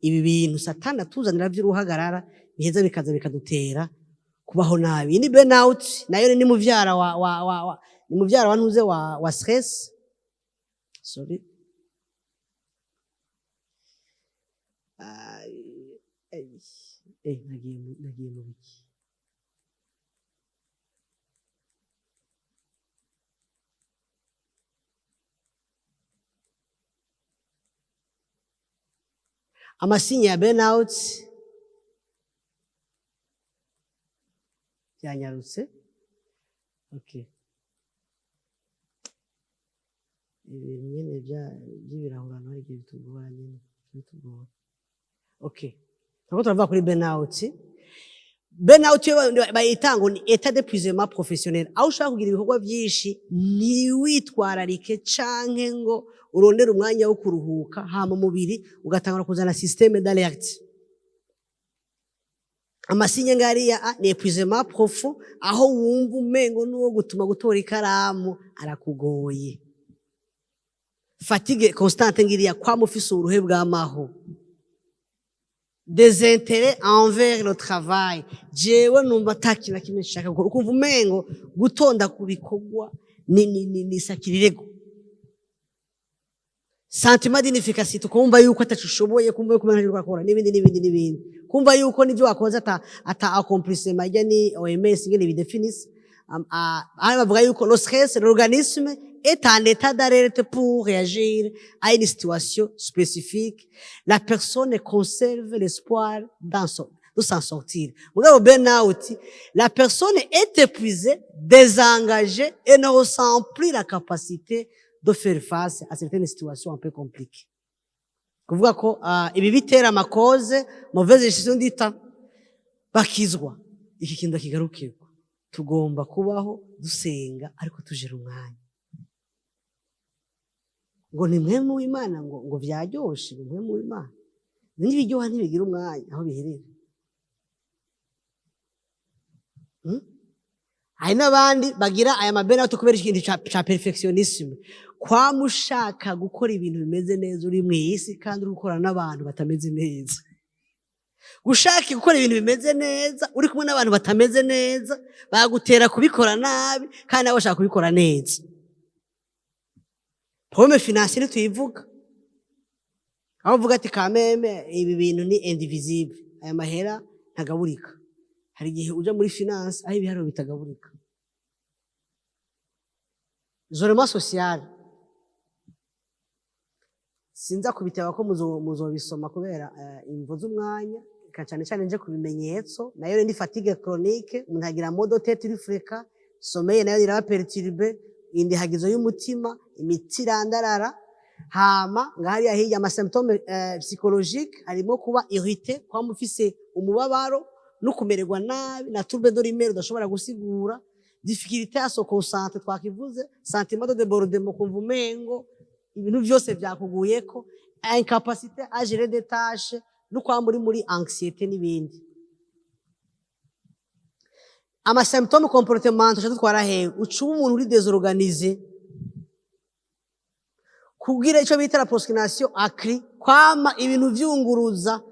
A: ibi bintu satani atuzanira by'uruhagarara biheza bikaza bikadutera kubaho nabi ni burnout nayo ni muvyara ni muvyara wa ntuze wa stress sorry nagiye mu biki amasinya ya burnout byanyarutse okay nyene by'ibirahurano ari gihe bitugora nyene bitugora okay tako turavuga kuri burnout bayitango ni état d'épuisement professionnel aho ushaka kugira ibikorwa byinshi ntiwitwararike canke ngo urondera umwanya wo kuruhuka hama mubiri ugatangura kuzana système d'alerte amasinya ngariya ni épuisement profond aho wumva umengo nuwo gutuma gutora ikaramu arakugoye fatigue constante ngiriya kwa mufise uruhe bw'amaho désintérêt envers le travail jewe numva atakina kimwe nshaka gukora ukumva umengo gutonda kubikorwa ni sakirirego sentiment d'inefficacité kumva yuko atacushoboye kumva yuko umuntu akora n'ibindi kumva yuko nivyo wakoze ata accomplissement ijya ni OMS ngene bidefinise bavuga yuko le stress l'organisme est en état d'alerte pour réagir à une situation spécifique la personne conserve l'espoir de s'en sortir mugabo burnout la personne est épuisée désengagée et ne ressent plus la capacité de faire face à certaines situations un peu compliquées kuvuga ko ibi bitera amakoze mauvaise gestion du temps bakizwa iki kintu kigarukirwa tugomba kubaho dusenga ariko tujera umwanya ngo ni mwe mu Imana ngo vyaryoshe mwe mu Imana n'ibiryoha ntibigira umwanya aho biherera hari n'abandi bagira aya maburnout kubera ikintu ca perfectionisme kwa mushaka gukora ibintu bimeze neza uri mw'isi kandi uri gukora n'abantu batameze neza gushaka gukora ibintu bimeze neza uri kumwe n'abantu batameze neza bagutera kubikora nabi kandi nabo bashaka kubikora neza problème financière tuyivuga aho uvuga ati kameme ibi bintu ni indivisible aya mahera ntagaburika hari igihe uja muri finance aho ibiharuro bitagaburika isolement social sinza kubiteba ko muzobisoma kubera imvo z'umwanya cyane cyane nje kubimenyetso nayo ni fatigue chronique umuntu agira maux de tête fréquents sommeil nayo ira perturbe indi hagizo y'umutima imitsi irandarara hama ngahari yahiye ama symptômes psychologiques harimo kuba irrité kwa mufise umubabaro no kumererwa nabi na trouble de l'humeur udashobora gusigura difficulté à se concentrer twakivuze sentiment de débordement kumva umengo ibintu byose byakuguyeko incapacité à gérer des tâches no kwa muri anxiété n'ibindi amasymptôme comportement dutwara hehe ucuba umuntu uri désorganisé kugira ico bita la procrastination accrue kwama ibintu vyunguruza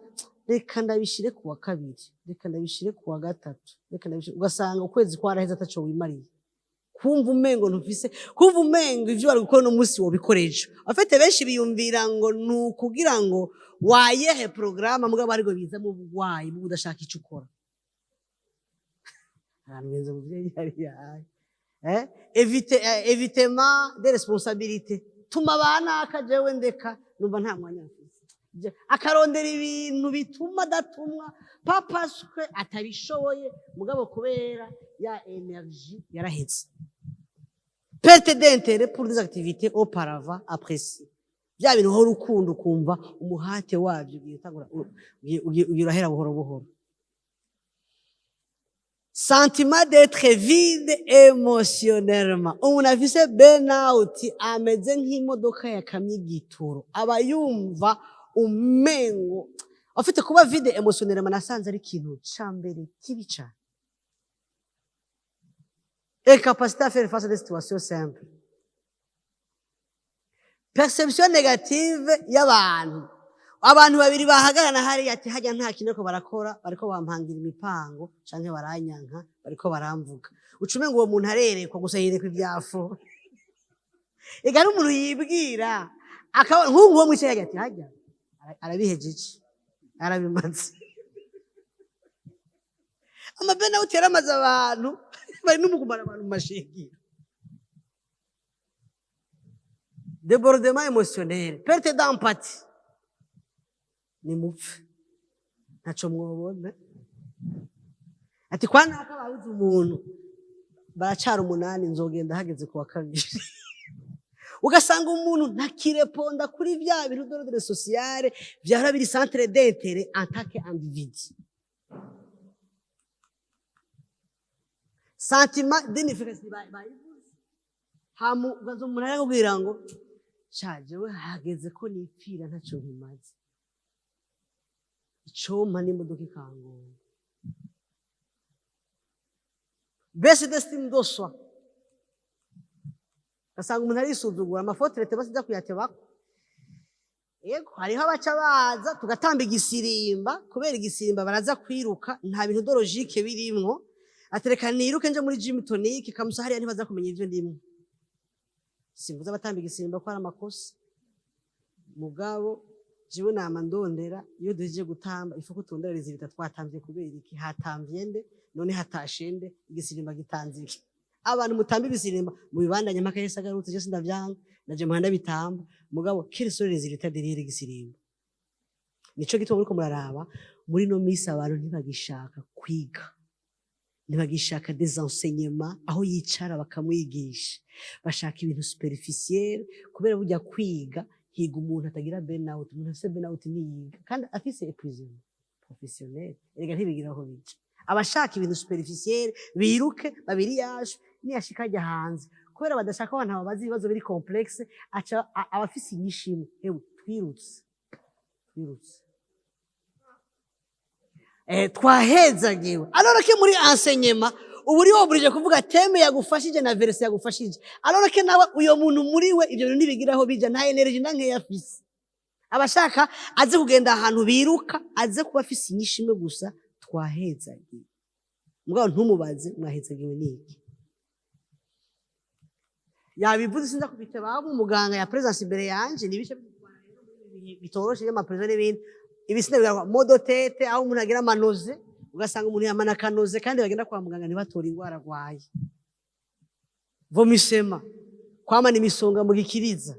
A: reka ndabishire kuwa kabiri reka ndabishire kuwa gatatu reka ndabishire ugasanga ukwezi kwaraheze ataco wimariye kumva umengo ntufise kumva umengo ivyo bari gukora no musi wobikoreje afite benshi biyumvira ngo nukugira ngo wayehe programme mugabo ariko biza mu bugwayi mu budashaka ico ukora aranwenze mu byo yari yaye évitement des responsabilités tuma bana akajewe ndeka numva nta mwanya mfise akarondera ibintu bituma datumwa papaswe atabishoboye mugabo kubera ya energie yaraheze perte d'intérêt pour des activités auparavant appréciées bya bintu ho rukundo kumva umuhate wabyo ugirahera buhoro buhoro sentiment d'être vide émotionnellement umuntu afise burnout ameze nk'imodoka yakamye igitoro aba yumva umengo afite kuba vide émotionnellement nasanze ari ikintu cambere kibi cyane incapacité à faire face à des situations simples perception négative y'abantu abantu babiri bahagarana hari ati hajya nta kintu ko barakora bariko bampangira imipango canke baranyanka bariko baramvuga ucume ngo uwo muntu arerekwa gusa yerekwa ibyafu igari umuntu yibwira akaba nk'uwo mwice ati hajya arabihejeje arabimaze amabena utera amaze abantu bari n'umugumara abantu mashingira débordement émotionnel perte d'empathie ni mupfe ntaco mwobona ati kwana akababuze umuntu baracara 8 nzogenda hageze kuwa kabiri ugasanga umuntu ntakireponda kuri bya bintu d'ordre social vyara biri centre d'intérêt en tant qu'individu sentiment d'inefficacité bayivuze hamu gazo umuntu arabwira ngo caje we hageze ko nipfira ntaco nkimaze icoma n'imodoka ikangura baisse d'estime de soi gasanga umuntu arisuzugura amafoto leta basiza kuyatebako yego hariho abaca baza tugatamba igisirimba kubera igisirimba baraza kwiruka nta bintu d'ologique birimwo atereka niruke nje muri gym tonic kamusa hariya ntibaza kumenya ivyo ndimwe simbuza abatamba igisirimba ko ari amakosa mugabo jiwe nama ndondera iyo duhejeje gutamba ifu kutondereza ibita twatambye kubera iki hatamvye nde none hatashende igisirimba gitanzike abantu mutamba ibisirimba mu bibandanye mpaka yese agarutse je sindavyanga naje muhanda bitamba mugabo kiresoreza ibita derire igisirimba nico gitwa muri ko muraraba muri no misi abantu ntibagishaka kwiga ntibagishaka des enseignements aho yicara bakamwigisha bashaka ibintu superficiel kubera burya kwiga higa umuntu atagira burnout umuntu afise burnout niyiga kandi afise épuisement professionnel erega ntibigiraho bica abashaka ibintu superficiel biruke babiri yaje niyashika ajya hanze kubera badashaka abantu babazi ibibazo biri complexe aca abafise inyishimo ewe twirutse twahezagiwe alors que muri enseignement ubu uri oburije kuvuga teme yagufashije na verse yagufashije alors que nawe uyo muntu muri we ivyo bintu nibigiraho bija nta energy nanke yafise abashaka aze kugenda ahantu biruka aze kuba afise inyishime gusa twahezagiwe mugabo ntumubaze mwahezagiwe niki yabivuze sinza kubiteba abo muganga ya presence imbere yanje nibice bitoroshe y'ama presence n'ibindi ibisine bigarwa modo tete aho umuntu agira amanoze ugasanga umuntu yamana kanoze kandi bagenda kwa muganga ntibatora ingwara gwaye vomisema kwamana imisonga mu gikiriza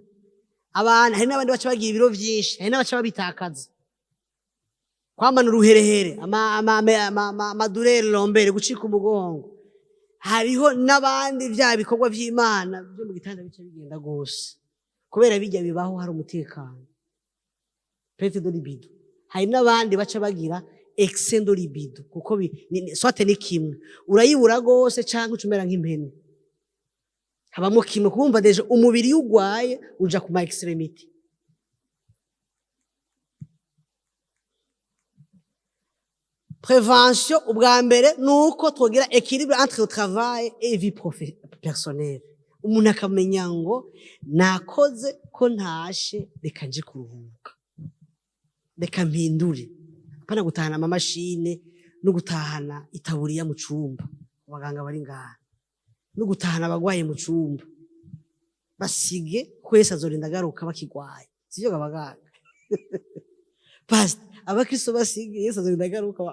A: abana hari n'abandi baca bagira ibiro vyinshi hari n'abaca babitakaza kwamana uruherehere amadurere lombere gucika umugongo hariho n'abandi vya bikorwa vy'Imana byo mu gitanda bice bigenda gose kubera bijya bibaho hari umutekano pete de libido hari n'abandi baca bagira excès de libido kuko swate ni kimwe urayibura gose canke ucumera nk'impene habamo kimwe kumva deje umubiri ugwaye uja ku ma extremity Prévention ubwa mbere nuko twogira équilibre entre le travail et vie personnelle. Umuntu akamenya ngo nakoze ko ntashe reka nje kuruhuka. Reka mpindure. Apana gutahana amamashine no gutahana itaburiya mu cumba. Abaganga bari ngaha. No gutahana abagwaye mu cumba. Basige kwese azorinda garuka bakigwaye. Sivyo gabaganga. Pastor abakristo basige Yesu azorinda garuka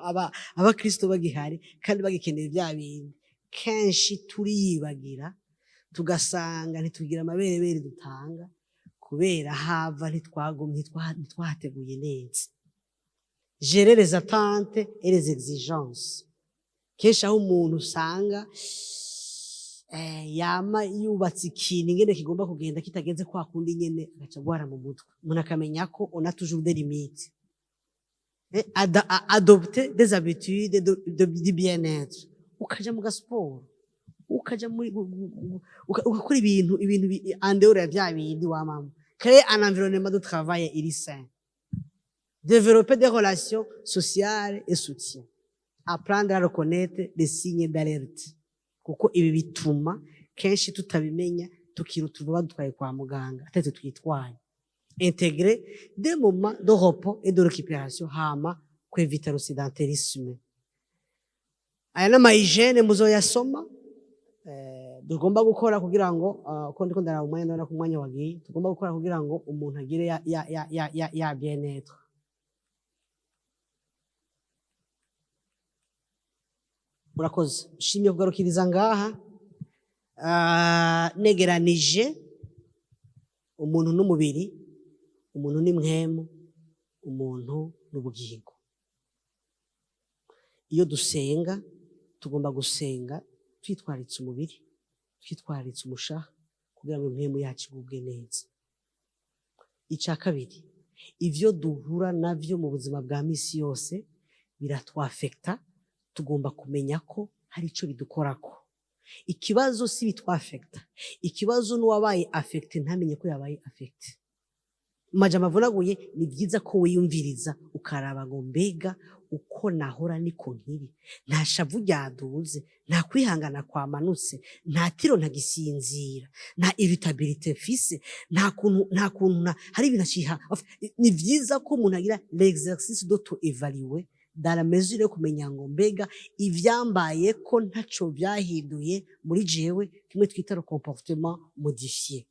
A: abakristo bagihari kandi bagikeneye bya bindi. Kenshi turiyibagira tugasanga ntitugira amaberebere dutanga kubera hava ntitwahateguye neza. Gérer les attentes et les exigences. Kenshi aho umuntu usanga yama yubatse ikintu ingene kigomba kugenda kitagenze kwa kundi nyene agaca gwara mu mutwe. Umuntu akamenya ko on a toujours des limites. Adopter des habitudes de bien-être. Ukaja mu gasport. Ukaja muri ukakora ibintu en dehors ya vya bindi wa mama. Créer un environnement de travail sain. Développer des relations sociales et soutien. Apprendre à reconnaître les signes d'alerte. Kuko ibi bituma kenshi tutabimenya tukirutuva dutwaye kwa muganga atete twitwaye. Intégrer des moments de repos et de récupération hama kwevita le sédentarisme. Aya nama hygiene muzoyasoma tugomba gukora kugira ngo ko ndiko ndara umwanya ndabona ku mwanya wagiye tugomba gukora kugira ngo umuntu agire ya bien-être. Murakoze shimye kugarukiriza ngaha negeranije umuntu n'umubiri, umuntu n'impwemu, umuntu n'ubugingo. Iyo dusenga tugomba gusenga twitwaritse umubiri, twitwaritse umushaha kugira ngo impwemu yacu igubwe neza. Ica kabiri, ivyo duhura navyo mu buzima bwa misi yose biratwafekta, tugomba kumenya ko hari ico bidukorako. Ikibazo si bitwafekta, ikibazo n'uwabaye affecté ntamenye ko yabaye affecté. Majambo avunaguye ni byiza ko wiyumviriza ukaraba ngo mbega uko nahora niko nkiri, nta shavu ryaduze, nta kwihangana kwamanutse, nta tiro ntagisinzira, nta irritabilité mfise, nta kuntu hari ibintu aciha. Ni byiza ko umuntu agira l'exercice d'auto-évaluer dans la mesure yo kumenya ngo mbega ivyambaye ko ntaco byahinduye muri jewe, kimwe twita le comportement modifié.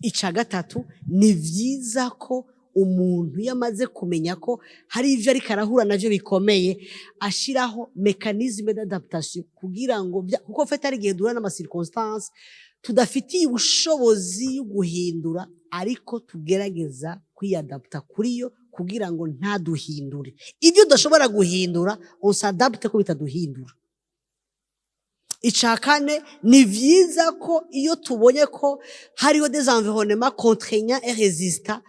A: Ica gatatu, ni vyiza ko umuntu yamaze kumenya ko hari ivyo ariko arahura navyo bikomeye ashiraho mécanisme d'adaptation kugira ngo kuko fete ari gihe duhura n'ama circonstances tudafitiye ubushobozi yo guhindura ariko tugerageza kwiyadapta kuriyo kugira ngo ntaduhindure. Ivyo udashobora guhindura on s'adapte ko bitaduhindura. Ica kane, ni vyiza ko iyo tubonye ko hariho des environnements contraignants et résistants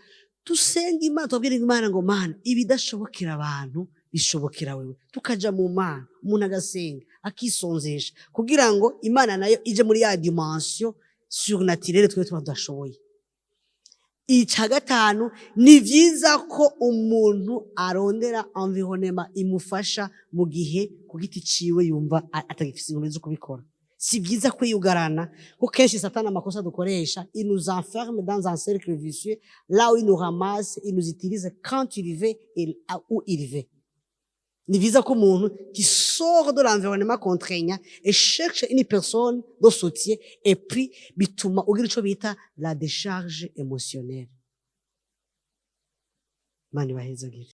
A: tusenga Imana, tubwire Imana ngo Mana ibidashobokera abantu bishobokera wewe. Tukaja mu Mana, umuntu agasenga akisonzesha kugira ngo Imana nayo ije muri ya dimension surnaturelle twe tudashoboye. Ica gatanu, ni vyiza ko umuntu arondera environnement imufasha mu gihe ku giti ciwe yumva atagifise ingufu zo kubikora. Si vyiza kwiyugarana ko kenshi satana amakosa dukoresha, il nous enferme dans un cercle vicieux, là où il nous ramasse, il nous utilise quand il veut et où il veut. Ni vyiza ko umuntu qui sort de l'environnement contraignant et cherche une personne de soutien et puis bituma ugira ico bita la décharge émotionnelle. Mani bahezagire.